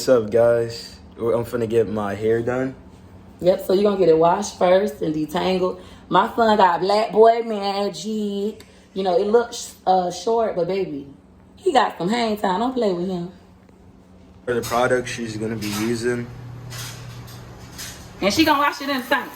What's up, guys? I'm finna get my hair done. Yep, so you're gonna get it washed first and detangled. My son got black boy magic. You know, it looks short, but baby, he got some hang time. Don't play with him. For the product she's gonna be using. And she gonna wash it in the sink.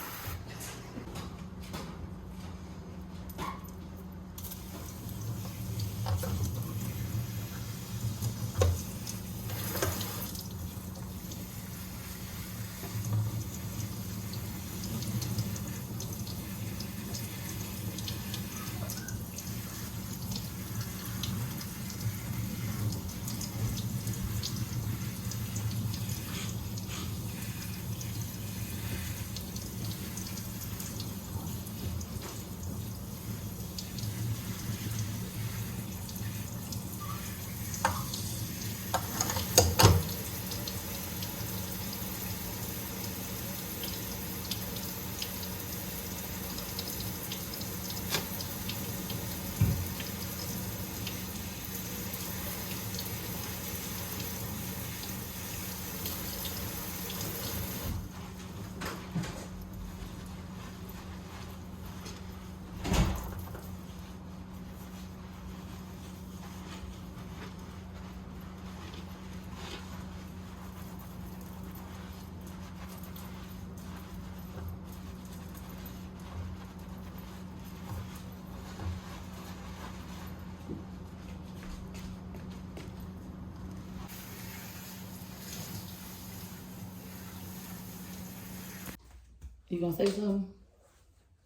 You gonna say something,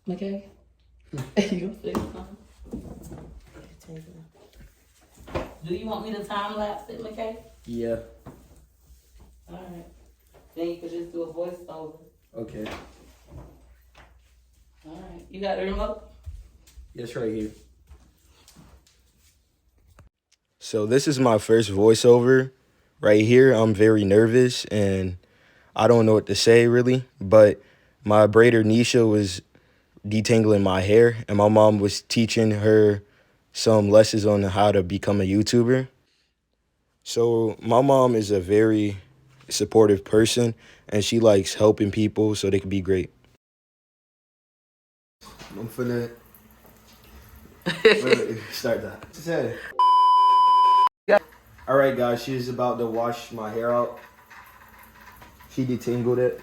McKay? You gonna say something? Do you want me to time lapse it, McKay? Yeah. All right. Then you could just do a voiceover. Okay. All right. You got the remote? Yes, right here. So this is my first voiceover right here. I'm very nervous and I don't know what to say really, but my braider Nisha was detangling my hair and my mom was teaching her some lessons on how to become a YouTuber. So my mom is a very supportive person and she likes helping people so they can be great. I'm finna start that. All right, guys, she's about to wash my hair out. She detangled it.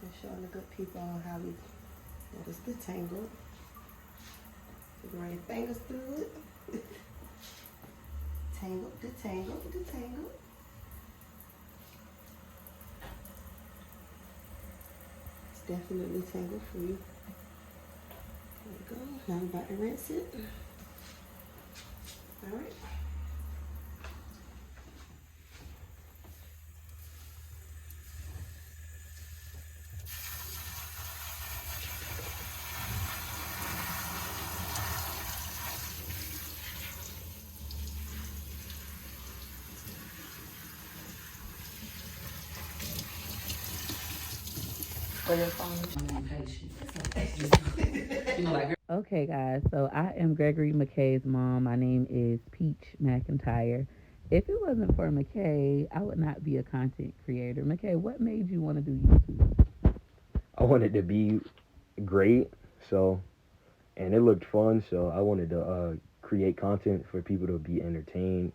Just showing the good people on how we get us detangled. Run your fingers through it. Tangle, detangle, detangle. It's definitely tangle free. There we go. Now I'm about to rinse it. All right. For your phone. I'm impatient. You know, like. Okay, guys, so I am Gregory McKay's mom. My name is Peach McIntyre. If it wasn't for McKay, I would not be a content creator. McKay, what made you want to do YouTube? I wanted to be great, and it looked fun, so I wanted to create content for people to be entertained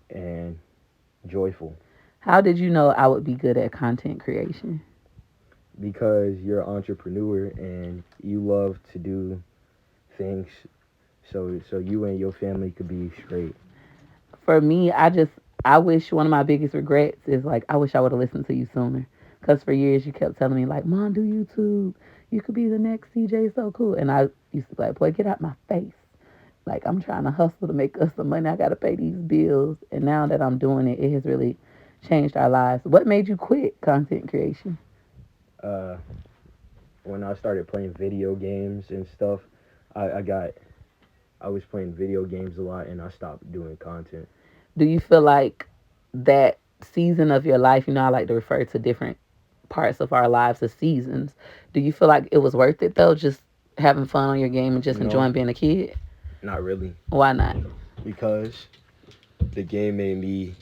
and joyful. How did you know I would be good at content creation? Because you're an entrepreneur and you love to do things so you and your family could be straight. For me, I wish one of my biggest regrets is like I wish I would have listened to you sooner. Cause for years you kept telling me like, "Mom, do YouTube. You could be the next CJ. So cool." And I used to be like, "Boy, get out my face." Like I'm trying to hustle to make us some money. I gotta pay these bills. And now that I'm doing it, it has really changed our lives. What made you quit content creation? Uh, when I started playing video games and stuff, I got I was playing video games a lot and I stopped doing content. Do you feel like that season of your life, I like to refer to different parts of our lives as seasons. Do you feel like it was worth it though, just having fun on your game and just No, enjoying being a kid? not really, Why not? because the game made me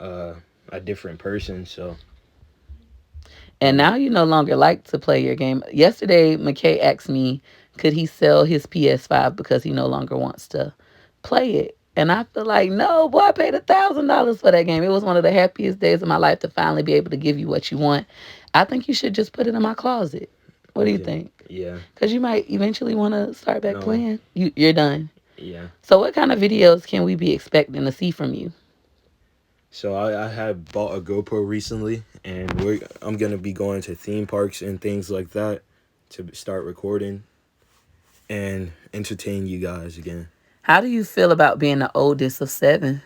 uh, a different person. So And um, now you no longer like to play your game. Yesterday, McKay asked me, could he sell his PS5 because he no longer wants to play it? And I feel like, no, boy, I paid $1,000 for that game. It was one of the happiest days of my life to finally be able to give you what you want. I think you should just put it in my closet. What do you okay, think? yeah, Because you might eventually want to start back no, playing. You're done. yeah. So, what kind of videos can we be expecting to see from you? So I had bought a GoPro recently, and I'm gonna be going to theme parks and things like that to start recording and entertain you guys again. How do you feel about being the oldest of seven?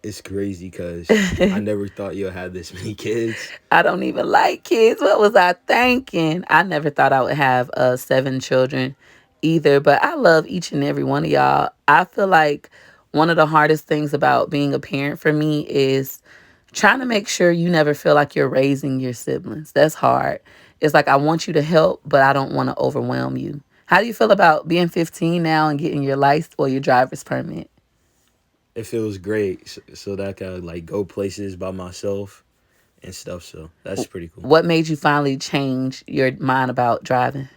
It's crazy because I never thought you had this many kids. I don't even like kids. What was I thinking? I never thought I would have 7 children either, but I love each and every one of y'all. I feel like one of the hardest things about being a parent for me is trying to make sure you never feel like you're raising your siblings. That's hard. It's like I want you to help, but I don't want to overwhelm you. How do you feel about being 15 now and getting your license or your driver's permit? It feels great, so that I could like go places by myself and stuff. So that's pretty cool What made you finally change your mind about driving?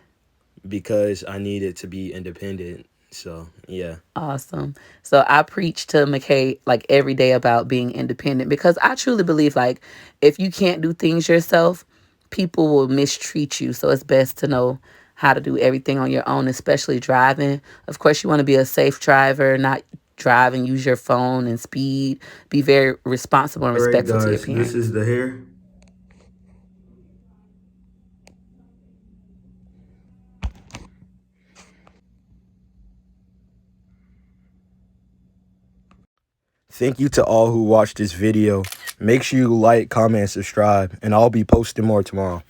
because I needed to be independent. So yeah, Awesome. So I preach to McKay like every day about being independent because I truly believe like if you can't do things yourself, people will mistreat you. So it's best to know how to do everything on your own, especially driving. Of course, you want to be a safe driver, not drive and use your phone and speed. Be very responsible and all right, respectful to your guys, this parents. is the hair. Thank you to all who watched this video. Make sure you like, comment, and subscribe, and I'll be posting more tomorrow.